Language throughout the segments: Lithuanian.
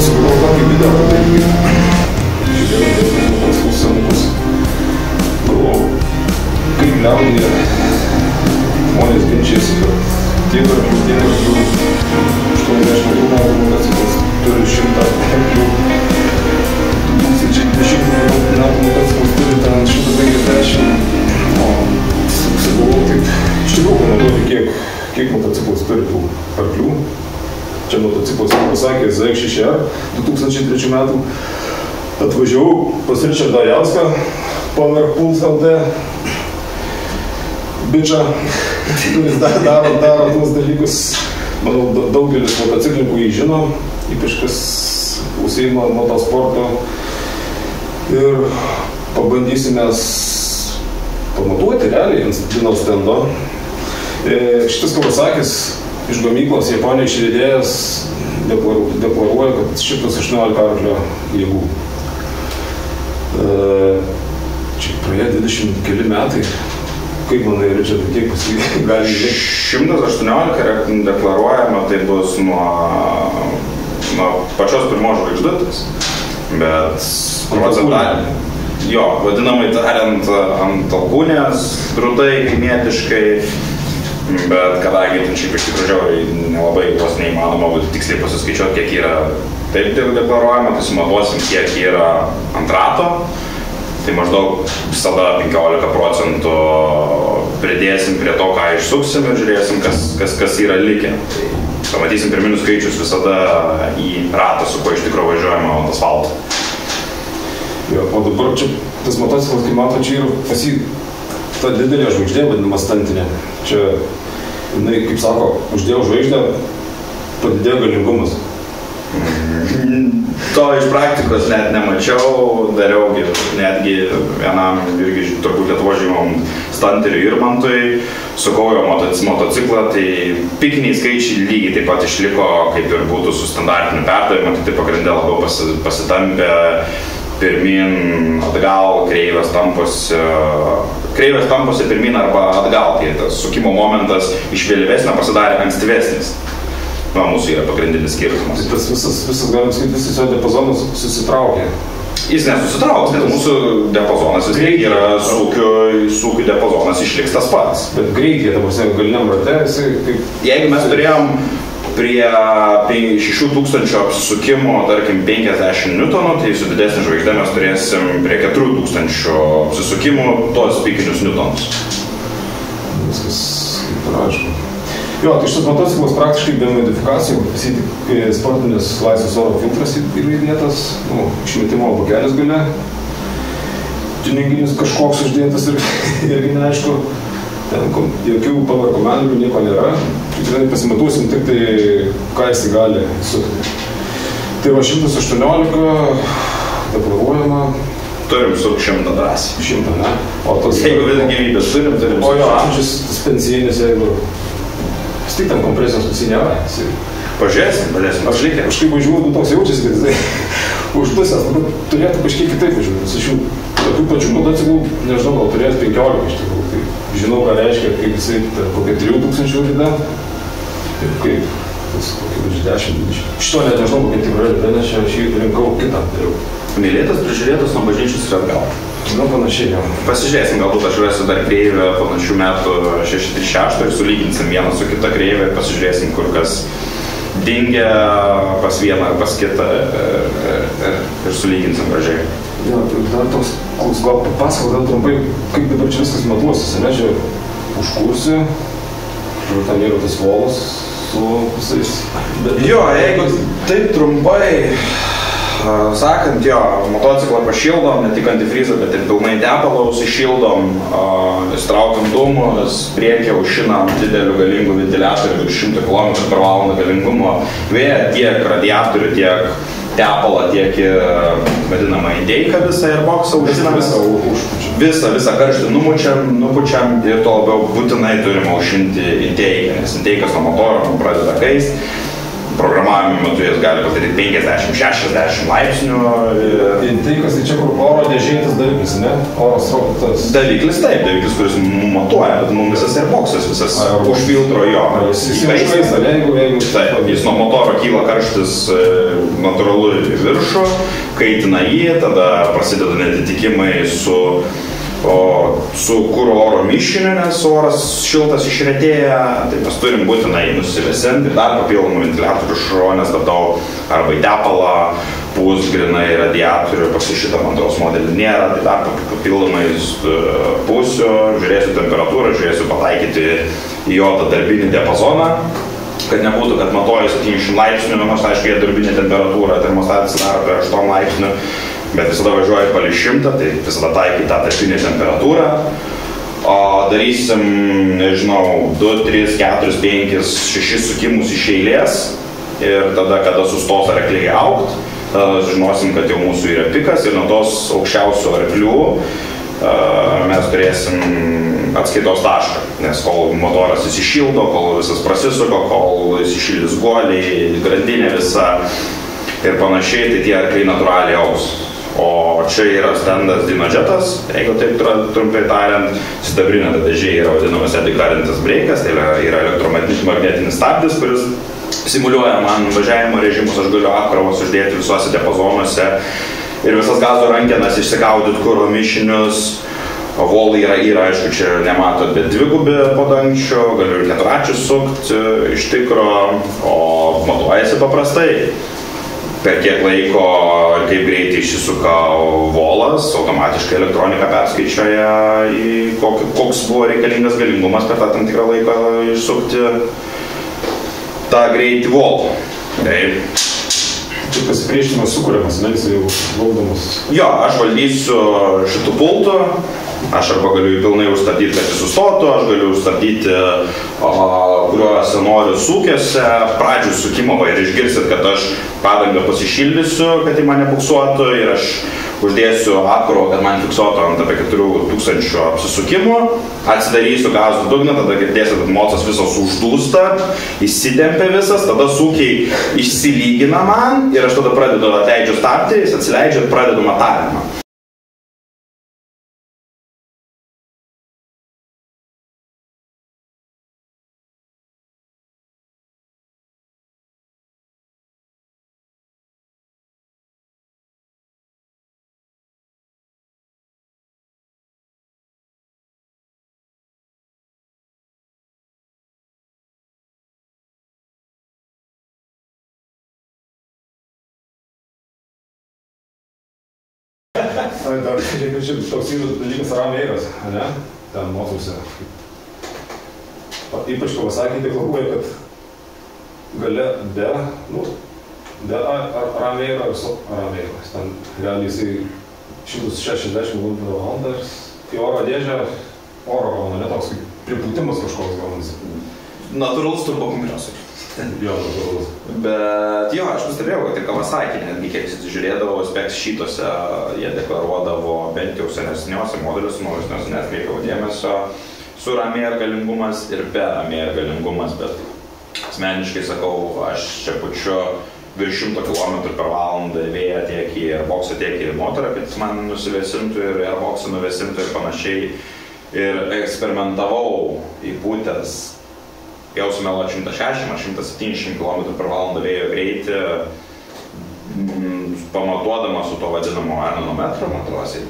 sugalvojau tokį video padaryti. Žiūrėjau toks senukus. Galvojau, kaip liaudyje žmonės ginčiasi, kad tiek arklių 80 metų motociklas turi 100 arklių. 2010 metų motociklas turi ten 150. O sugalvojau taip, iš tikrųjų panaudoti, kiek motociklas turi tų arklių. Čia motociklas, kaip pasakė, ZX6R 2003 metų. Atvažiavau pas Ričardą Jauską, Power Pulse LT bičą, kuris daro tuos dalykus. Manau, daugelis motociklininkų jį žino, ypač kas užsiima motosporto. Ir pabandysime pamatuoti realiai ant Dino stendo. Šitas Kawasakis iš gamyklos Japonijoje išridėjęs deklaruoja, kad 118 arklio jėgų. Čia praėjo 20 keli metai. Kaip manai, Ričardai, kiek gali įveikti? 118 deklaruojama, tai bus nuo pačios pirmos žvaigždutės. Bet procentaliai, jo, vadinamai tariant, ant alkūnės, drūtai, kaimietiškai. Bet kadangi ten šiaip iš tikrųjų nelabai vos neįmanoma būtų tiksliai pasiskaičiuoti, kiek yra taip deklaruojama, tai sumatuosim, kiek yra ant rato. Tai maždaug visada 15% pridėsim prie to, ką išsuksim ir žiūrėsim, kas yra likę. Tai pamatysim pirminius skaičius visada į ratą, su kuo iš tikrųjų važiuojama ant asfalto. Jo, o dabar čia tas motociklas, kaip mato, čia yra pasi ta didelė žvaigždė, vadinama stantinė. Čia, jinai, kaip sako, uždėjau žvaigždę, padidėjo galingumas. To iš praktikos net nemačiau, dariau netgi vienam irgi turbūt Lietuvos žinomam stanteriui Irmantui, sukau jo motociklą, tai pikiniai skaičiai lygiai taip pat išliko, kaip ir būtų su standartiniu perdavimu, tai pagrindė labiau pasitampė pirmin, atgal, kreivės tamposi pirmin arba atgal, tai tas sukimo momentas iš vėlyvesnio pasidarė ankstyvesnis. Na, mūsų yra pagrindinis skirtumas. Tai tas visas galim sakyti, visas jo diapazonas susitraukė. Jis nesusitrauks, nes mūsų diapazonas vis tiek yra sūkių diapazonas išliks tas pats. Bet greitai, ta prasme, galiniam rate, jisai kaip... Jeigu mes turėjom prie 6000 apsisukimo, tarkim, 50 newtonų, tai su didesnė žvaigždė mes turėsim prie 4000 apsisukimų tos pikinius newtonus. Viskas kaip ir aišku. Jo, tai šitas motociklas praktiškai be modifikacijų, tik sportinis laisvas oro filtras yra įdėtas, išmetimo bakelis gale, tuninginis kažkoks uždėtas irgi neaišku, ten jokių power komandų, nieko nėra, tikrai pasimatuosim tik tai, ką jis gali sukti. Tai va 118 deklaruojama. Turim suk 100 drąsiai. 100, ne? Jeigu vis gyvybės turim O jo amžius, tas pensijinis, jeigu... Vis tik ten kompresijos visi nėra. Pažiūrėsim, Aš kažkaip važiuoju, toks jaučiasi, kad jisai uždusęs, turėtų kažkiek kitaip važiuoti. Aš jau tokių pačių motociklų, nežinau, gal turėjęs 15 iš tikrųjų. Tai žinau, ką reiškia, kaip jisai kokia 3000 rida. Ir kaip, kokia 10-20. Šito net nežinau, kokia tikra rida, nes aš jį rinkau kitą dariau. Mylėtas, prižiūrėtas nuo bažnyčios ir atgal. Nu, panašiai, jau. Pasižiūrėsim, galbūt aš rasiu dar kreivę panašių metų 636 ir sulyginsim vieną su kita kreivė ir pasižiūrėsim, kur kas dingia pas vieną ar pas kitą ir sulyginsim gražiai. Jo, tai dar toks, gal papasakau, gal trumpai, kaip dabar čia viskas matuosis, ne, čia užkursi, ir ten yra tas volas su visais... Jo, jeigu taip trumpai... Sakant, jo, motociklą pašildom, ne tik antifrizą, bet ir pilnai tepalaus iššildom, įstraukiam dūmus, priekį aušinam didelių galingų ventiliatorių virš 100 km/h galingumo vėją, tiek radiatorių, tiek tepalą, tiek vadinamą indeiką visą airboxą aušinam. Visą karštį nupučiam ir to labiau būtinai turim aušinti inteiką, nes inteikas nuo motoro pradeda kaist. programavimo metu jas gali padaryti 50-60 laipsnių. Tai kas tai čia kur oro dėžėtis daviklis, ne? Oro srautas. Daviklis taip, daviklis, kuris matuoja, bet mums visas airboxas, visas už filtro jo. Jis užkaista, ne? Jeigu... Taip, jis nuo motoro kyla karštis natūralu į viršų, kaitina jį, tada prasideda netitikimai su kuro oro mišiniu, nes oras šiltas išretėja, tai mes turim būtinai nusivėsinti, dar papildomų ventiliatorių šonės dadau arba į tepalą, pusgrinai radiatorių, pas šitą antros modelį nėra, tai dar papildomai pusiu, žiūrėsiu temperatūrą, žiūrėsiu pataikyti į jo tą darbinį diapazoną, kad nebūtų, kad matuoju 700 laipsnių, nors aišku, jie darbinė temperatūra, termostatas daro prie 8 laipsnių, bet visada važiuoju palei 100, tai visada taikai tą darbinę temperatūrą. O darysim, nežinau, 2, 3, 4, 5, 6 sukimus iš eilės ir tada, kada sustos arkliai augt, žinosim, kad jau mūsų yra pikas ir nuo tos aukščiausių arklių mes turėsim atskaitos tašką, nes kol motoras įsišildo, kol visas prasisuko, kol įsišildys guoliai, grandinė visa ir panašiai, tai tie arkliai natūraliai augs. O čia yra standas Dynojetas, jeigu taip trumpai tariant, sidabrinė dėžė yra vadinamas edikarintas breikas, tai yra elektromagnetinis stabdis, kuris simuliuoja man važiavimo režimus, aš galiu apkrovas uždėti visuose diapazonuose ir visas gazo rankenas išsigaudyti kuro mišinius. Volai yra, aišku, čia nematot, bet dvigubi padangčių, galiu ir keturračius sukti iš tikro, o matuojasi paprastai. Per kiek laiko ir kaip greitai išsisuka volas, automatiškai elektronika perskaičiuoja į koks buvo reikalingas galingumas per tą tam tikrą laiką išsukti tą greitį volą. Taip. Čia pasipriešinimas sukūriamas, ne, jis jau valdomas. Jo, aš valdysiu šitų pultų, aš arba galiu pilnai užstabdyti, kad jis sustotų, aš galiu užstabdyti, kuriuose noriu sūkiuose, pradžių sukimo ir išgirsit, kad aš padangą pasišildysiu, kad jį mane buksuotų ir aš uždėsiu apkrovą, kad man fiksuotų ant apie 4000 apsisukimų, atsidarysiu gazų dugną, tada girdėsit, kad mocas visas uždūsta, įsitempia visas, tada sūkiai išsilygina man ir aš tada pradedu atleidžiu stabdį, jis atsileidžia ir pradedu matavimą. Dar toks dalykas Rameiras, ne? Ten motuose. Ypač Kawasaki deklaruoja, kad gale be Rameiro ir su Rameiro. Ten realiai jisai 160 km/h, kai oro dėžė, oro gauna, ne toks kaip pripūtimas kažkoks gaunasi. Natūralus turbokompresorius. Jo, natūralus. Bet jo, aš nustebėjau, kad ir Kawasaki, netgi kiek žiūrėdavo spec šitose, jie deklaruodavo bent jau senesniuose modeliuose, naujesniuose neatkreipiau dėmesio, su Rameir galingumas ir be Rameir galingumas, bet asmeniškai sakau, aš čia pučiu virš 100 km/h vėją tiek į airboxą, tiek į motorą, kad jis man nusivėsintų ir airboxą nuvėsintų ir panašiai. Ir eksperimentavau įpūtęs jau sumeluoti 160-170 km/h vėjo greitį, pamatuodama su to vadinamo anemometru, man atrodo,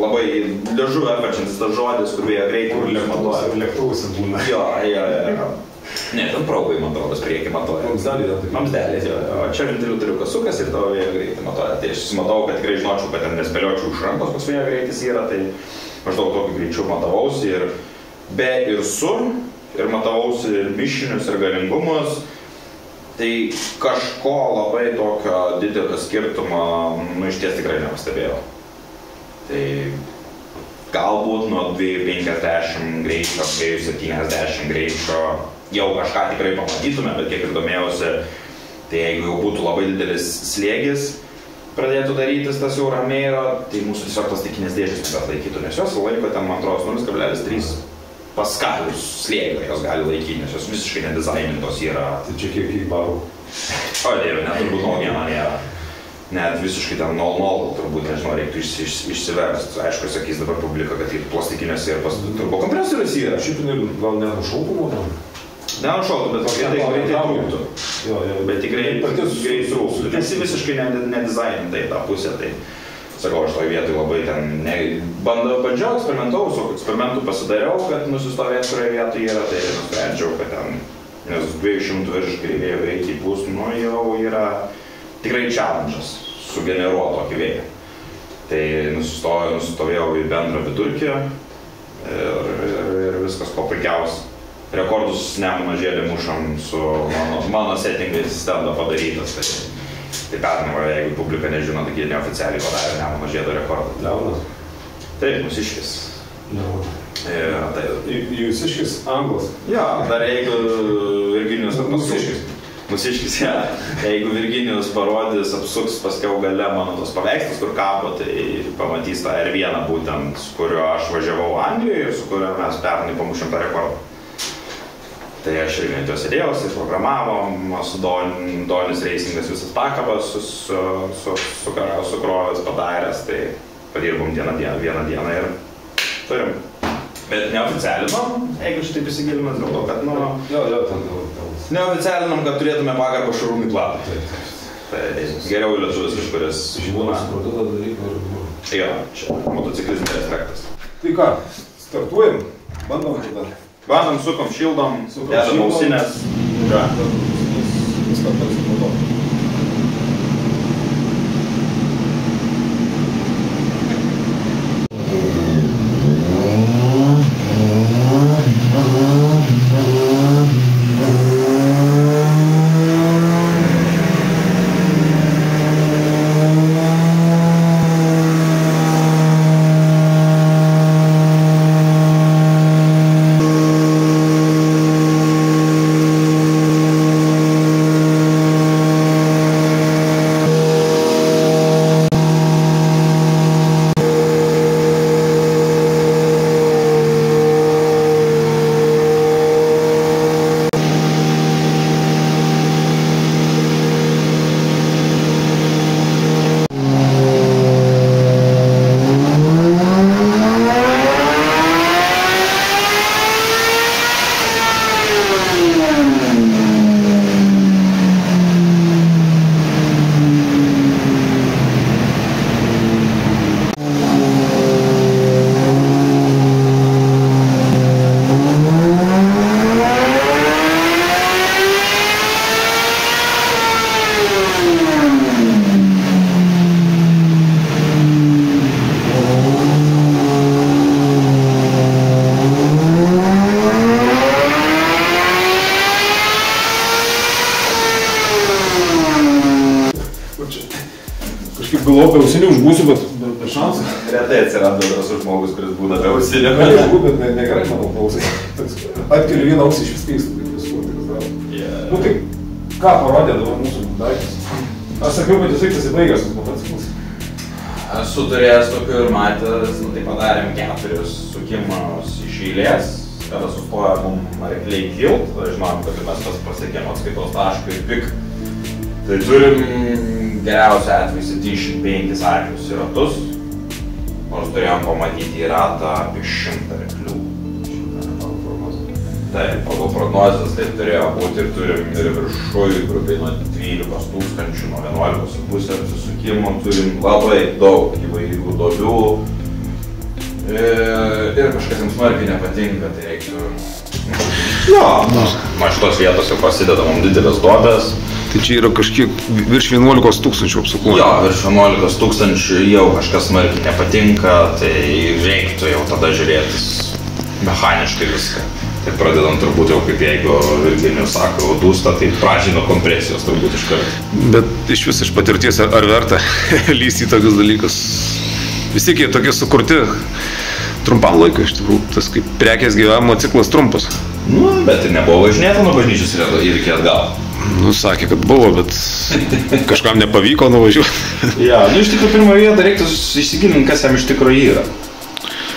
labai liežuvį apverčiantis tas žodis, kur vėjo greitį matuoja. Lėktuvus būna. Jo. Ne, ten praugai, man atrodo, priekį matuoja. Mamsdelės, jo. O čia ventiliatoriukas sukas ir tavo vėjo greitį matuoja. Tai aš susimatau, kad tikrai žinočiau, kad ten nespėliočiau iš rankos, koks vėjo greitis yra, tai maždaug tokiu greičiu matavausi ir be ir su. Ir matavausi ir mišinius, ir galingumus, tai kažko labai tokio didelio skirtumo, iš ties tikrai nepastebėjau. Tai galbūt nuo 250 greičio, 270 greičio jau kažką tikrai pamatytume, bet kiek ir domėjausi, tai jeigu jau būtų labai didelis slėgis, pradėtų darytis tas jau Rameiro, tai mūsų tiesiog plastikinės dėžės nebeatlaikytų, nes jos laiko ten, man atrodo, 0,3 paskalius slėgio jos gali laikyti, nes jos visiškai nedizainintos yra. Tai čia kiek barų? O, Dieve, net turbūt naujiena nėra. Net visiškai ten 0-0, turbūt, nežinau, reiktų išsiversti. Aišku, sakys dabar publika, kad tai plastikinės ir turbo kompresorius yra. Šiaip gal nenušaukimo tam? Nenušauktų, bet greitai trūktų. Bet tikrai trūktų. Esi visiškai nedizainintai tą pusę, tai sakau, aš toj vietoj labai ten bandžiau, eksperimentavau, su eksperimentu pasidariau, kad nusistovėt kurioje vietoje yra, tai nusprendžiau, kad ten, nes 200 virš greivėjo veikti į pus, nu jau yra tikrai challenge'as sugeneruoti tokį vėją. Tai nusistovėjau į bendrą vidurkį ir viskas ko puikiausia. Rekordus Nemuno Žiedę mušam su mano settingais stendo padarytas. Tai pernai, jeigu publika nežino, tai jie neoficialiai padarė Nemuno Žiedo rekordą. Leonas? Taip, Mūsiškis. Jūsiškis anglas? Jo, dar jeigu Virginijus Mūsiškis, ja. Jeigu Virginijus parodys, apsuks paskiau gale mano tos paveikslas, kur kabo, tai pamatys tą R1 būtent, su kuriuo aš važiavau Anglijoje ir su kuriuo mes pernai pamušėm tą rekordą. Tai aš irgi ant jo sėdėjausi, programavom, su Donis Reisingas visas pakabas sukrovęs padaręs, tai padirbom vieną dieną ir turim. Bet neoficialinom, jeigu šitaip įsigilimas dėl to, kad, neoficialinom, kad turėtume pagarbą Šarūnui Platui. Tai geriau lietuvis kažkuris būna. Jo, čia motociklizmo efektas. Tai ką, startuojam? Bandom tada? Bandom, sukom, šildom, dedam ausinės. Viską pasimuoto. Galvoju, be ausinių užbūsiu, bet be šansų. Retai atsiranda drąsus žmogus, kuris būna be ausinių. Gali būt, bet negerai, manau, klausai. Atkeliu vieną ausį iš vis keistų, kaip visų, tai daro. Nu tai, ką parodė dabar mūsų daiktas? Aš sakiau, kad jisai pasibaigęs motociklas. Esu turėjęs tokių ir matęs, tai padarėm 4 sukimus iš eilės. Kada sustoja mum arkliai kilt, tai žinom, kad mes tas pasiekėm atskaitos tašką ir pik. Tai turim geriausia atveju 75 arklius į ratus, nors turėjom pamatyti į ratą apie 100 arklių. Taip, pagal prognozes tai turėjo būti ir turim ir viršui grubiai nuo 12 tūkstančių, nuo 11,5 apsisukimų, turim labai daug įvairių duobių ir kažkas jums smarkiai nepatinka, tai reiktų... Jo, nuo šitos vietos jau prasideda mums didelės duobės. Tai čia yra kažkiek virš 11 tūkstančių apsukų. Jo, virš 11 tūkstančių jau kažkas smarkiai nepatinka, tai reiktų jau tada žiūrėtis mechaniškai viską. Tai pradedam turbūt jau kaip jeigu Virginijus sako, dūsta, tai pradžiai nuo kompresijos turbūt iš karto. Bet iš vis iš patirties ar verta lysti į tokius dalykus? Vis tiek jie tokie sukurti trumpam laikui, iš tikrųjų, tas kaip prekės gyvenimo ciklas trumpas. Nu, bet tai nebuvo važinėta nuo bažnyčios ir iki atgal. Nu, sakė, kad buvo, bet kažkam nepavyko nuvažiuoti. Ja, nu iš tikrųjų pirmą vietą reiktų įsigilinti, kas jam iš tikrųjų yra.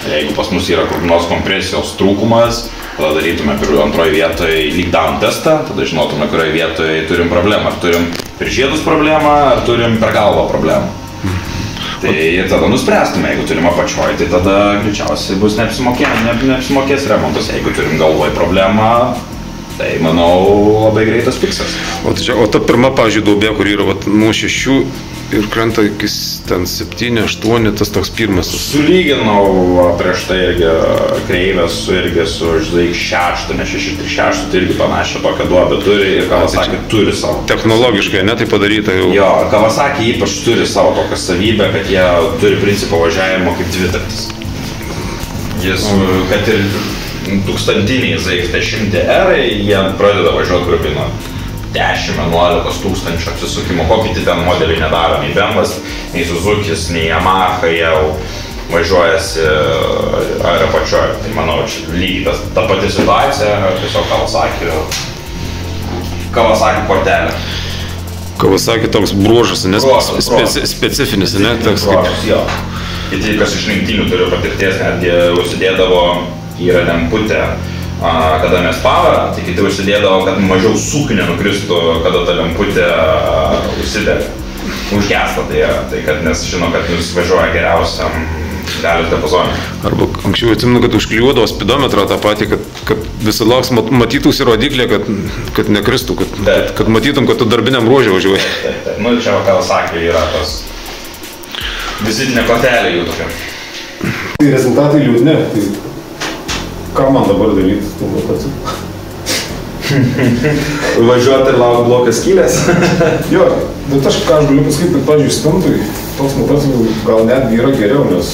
Jeigu pas mus yra kur nors kompresijos trūkumas, tada darytume antroje vietoje leak down testą, tada žinotume, kurioje vietoje turim problemą. Ar turim per žiedus problemą, ar turim per galvą problemą. Tai ir tada nuspręstume, jeigu turim apačioje, tai tada greičiausiai bus neapsimokės remontas. Jeigu turim galvoje problemą, tai manau labai greitas fiksas. O ta pirma, pavyzdžiui, duobė, kur yra nuo 6 ir krenta iki ten 7, 8, tas toks pirmas. Sulyginau prieš tai irgi kreivės su 6, ne 6, tai irgi panašią tokią duobę turi ir Kawasaki turi savo. Technologiškai, ne, tai padaryta jau. Jo, Kawasaki ypač turi savo tokią savybę, kad jie turi principą važiavimo kaip dvitaktis. Jis, kad ir tūkstantiniai ZX-10R, jie pradeda važiuoti grubiai nuo 10-11 tūkstančių apsisukimo. Kokį ten modelį nedaro, nei Bembas, nei Suzukis, nei Yamaha jau važiuojasi ar apačioje. Tai manau, lygiai ta pati situacija, tiesiog Kawasaki kortelė. Kawasaki toks bruožas, nes specifinis, ne? Bruožas, jo. Kiti, kas iš lenktinių turi patirties, netgi užsidėdavo yra lemputė, kada mes pavarą, tai kiti užsidėdavo, kad mažiau sūkių nenukristų, kada ta lemputė užsidėlė. Užgesta tai kad nes žino, kad jūs važiuoja geriausiam galios diapazone. Arba anksčiau atsimenu, kad užklijuodavo spidometrą tą patį, kad visą lauks matytųsi rodiklė, kad nekristų, kad matytum, kad tu darbiniam ruožė važiuoji. Taip. Nu, čia Kawasaki yra tas vizitinė kortelė jų tokia. Tai rezultatai liūdni. Tai ką man dabar daryti? Važiuoti ir lauk blokas skylės? Jo, bet aš galiu pasakyti, kad, pavyzdžiui, Stantui toks motociklas gal netgi yra geriau, nes,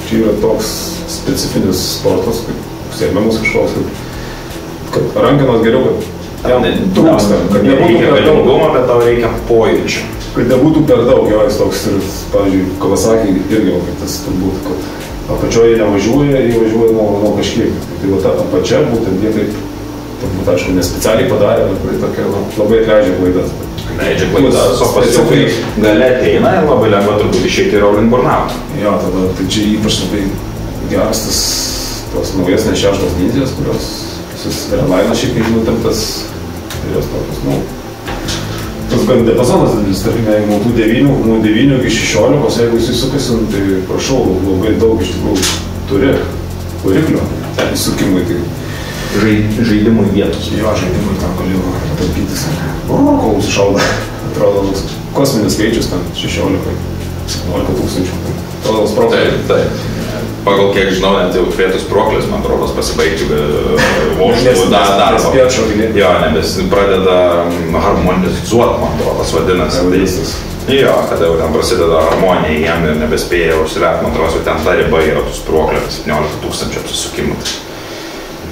čia yra toks specifinis sportas, kaip sėmimas kažkoks, kad rankenos geriau, kad jam trūksta, kad nebūtų per daug, bet tau reikia pojūčio. Kad nebūtų per daug, jo, jis toks ir, pavyzdžiui, Kawasaki irgi, kaip tas turbūt, kad apačioje nevažiuoja, jie važiuoja nuo kažkiek. Tai va ta apačia, būtent jie taip, turbūt, aišku, nespecialiai padarė, bet tokia labai atleidžia klaidas. Leidžia klaidas, o paskui gale ateina ir labai lengva turbūt išeiti į rolling burnout. Jo, tada, tai čia ypač labai geras tos naujesnės šeštos ninzės, kurios Redline šiek tiek nutemptas ir jos tokios, tas gan diapazonas didelis, tarkime, nuo 9 iki 16, jeigu jis įsukasi, tai prašau, labai daug iš tikrųjų turi variklio įsukimui. Tai žaidimui vietos. Jo, žaidimui tam galiu tampytis. Kol užsišauda, atrodo, kosminis skaičius ten 16-17 tūkstančių. Atrodo, sproklės. Taip. Pagal kiek žinau, net jau kvietus proklės, man atrodo, pasibaigti vožtų darbą. Jo, nebes pradeda harmonizuoti, man atrodo, tas vadinasi. Jo, kada jau ten prasideda harmonija jiem ir nebespėja užsiverti, man atrodo, ten ta riba yra tų sproklė, 17 tūkstančių apsisukimų.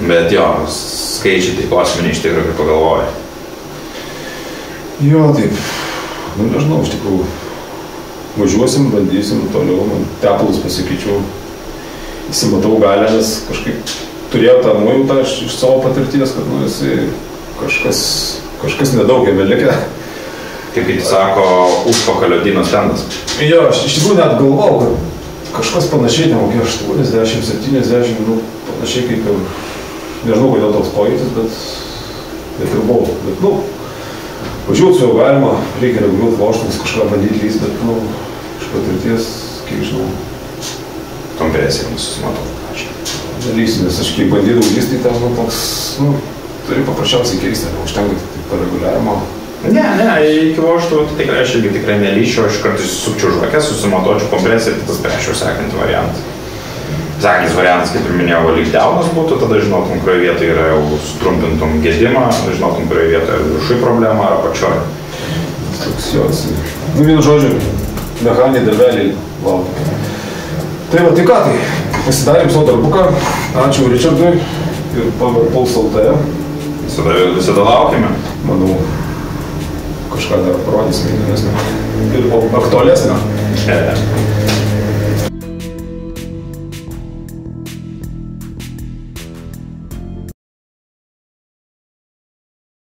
Bet jo, skaičiai tai kosminiai iš tikrųjų, kaip pagalvoja. Jo, taip. Nežinau, iš tikrųjų. Važiuosim, bandysim toliau, tepalus pasikeičiau. Įsimatau galę, nes kažkaip turėjau tą nuojautą iš savo patirties, kad jisai kažkas nedaug jame likę. Kaip jis sako, užpakalio dyno stendas. Jo, aš iš tikrųjų net galvojau, kad kažkas panašiai, nemokė 80, 70, panašiai kaip ir, nežinau, kodėl toks pojūtis, bet ir buvau. Bet, važiuoti su jau galima, reikia reguliuoti vožtus, kažką bandyti lys, bet, iš patirties, kiek žinau. Kompresija nesusimatau. Dalysiu, nes aš kiek bandydavau lys, tai ten, toks, turi paprasčiausiai keisti, neužtenka tik pareguliavimo. Ne, iki vožtų tikrai aš irgi tikrai nelyšiu, aš kartais susukčiau žvakės, susimatuočiau kompresiją ir tas perėčiau sekantį variantą. Sekantis variantas, kaip ir minėjau, lyg downas būtų, tada žinotum, kurioje vietoje yra jau sutrumpintum gedimą, žinotum, kurioje vietoje yra viršui problema ar apačioje. Toks jos. Vienu žodžiu, mechaniniai darbeliai laukia. Tai va, tai ką, tai pasidarėm savo darbuką. Ačiū Richardui ir Powerpulse LT. Visada laukime. Manau, kažką dar parodysime įdomesnio ir aktualesnio.